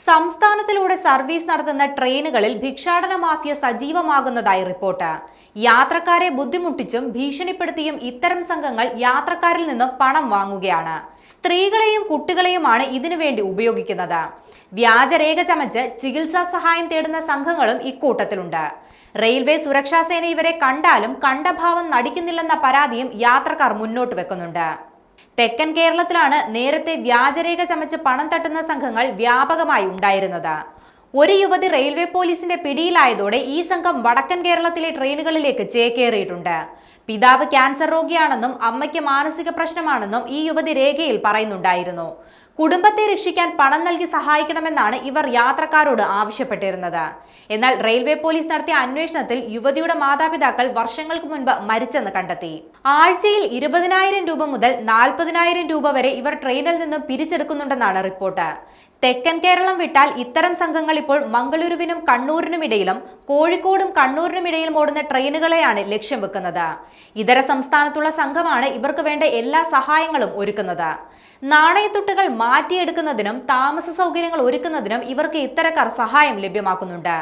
സംസ്ഥാനത്തിലൂടെ service നടത്തുന്ന ട്രെയിനുകളിൽ ഭിക്ഷാടന mafia സജീവമാകുന്നതായി report. യാത്രക്കാരെ ബുദ്ധിമുട്ടിച്ചും ഭീഷണിപ്പെടുത്തിയും ഇത്തരം സംഘങ്ങൾ യാത്രക്കാരിൽ നിന്നും പണം വാങ്ങുകയാണ്. സ്ത്രീകളെയും കുട്ടികളെയുമാണ് ഇതിനുവേണ്ടി ഉപയോഗിക്കുന്നത്. വ്യാജരേഖ ചമച്ച് ചികിത്സാ സഹായം തേടുന്ന സംഘങ്ങളും ഇക്കൂട്ടത്തിലുണ്ട്. റെയിൽവേ സുരക്ഷാ സേന ഇവരെ കണ്ടാലും കണ്ടഭാവം നടിക്കുന്നില്ലെന്ന പരാതിയും യാത്രക്കാർ മുന്നോട്ട് വെക്കുന്നുണ്ട്. തെക്കൻ കേരളത്തിലാണ് നേരത്തെ വ്യാജരേഖ ചമച്ച് പണം തട്ടുന്ന സംഘങ്ങൾ വ്യാപകമായി ഉണ്ടായിരുന്നത്. ഒരു യുവതി റെയിൽവേ പോലീസിന്റെ പിടിയിലായതോടെ ഈ സംഘം വടക്കൻ കേരളത്തിലെ ട്രെയിനുകളിലേക്ക് ചേക്കേറിയിട്ടുണ്ട്. പിതാവ് ക്യാൻസർ രോഗിയാണെന്നും അമ്മയ്ക്ക് മാനസിക പ്രശ്നമാണെന്നും ഈ യുവതി രേഖയിൽ പറയുന്നുണ്ടായിരുന്നു. കുടുംബത്തെ രക്ഷിക്കാൻ പണം നൽകി സഹായിക്കണമെന്നാണ് ഇവർ യാത്രക്കാരോട് ആവശ്യപ്പെട്ടിരുന്നത്. എന്നാൽ റെയിൽവേ പോലീസ് നടത്തിയ അന്വേഷണത്തിൽ യുവതിയുടെ മാതാപിതാക്കൾ വർഷങ്ങൾക്ക് മുൻപ് മരിച്ചെന്ന് കണ്ടെത്തി. ആഴ്ചയിൽ 20,000 രൂപ മുതൽ 40,000 രൂപ വരെ ഇവർ ട്രെയിനിൽ നിന്നും പിരിച്ചെടുക്കുന്നുണ്ടെന്നാണ് റിപ്പോർട്ട്. തെക്കൻ കേരളം വിട്ടാൽ ഇത്തരം സംഘങ്ങൾ ഇപ്പോൾ മംഗളൂരുവിനും കണ്ണൂരിനുമിടയിലും കോഴിക്കോടും കണ്ണൂരിനുമിടയിലും ഓടുന്ന ട്രെയിനുകളെയാണ് ലക്ഷ്യം വെക്കുന്നത്. ഇതര സംസ്ഥാനത്തുള്ള സംഘമാണ് ഇവർക്ക് വേണ്ട എല്ലാ സഹായങ്ങളും ഒരുക്കുന്നത്. നാണയത്തുട്ടുകൾ മാറ്റിയെടുക്കുന്നതിനും താമസ സൗകര്യങ്ങൾ ഒരുക്കുന്നതിനും ഇവർക്ക് ഇത്തരക്കാർ സഹായം ലഭ്യമാക്കുന്നുണ്ട്.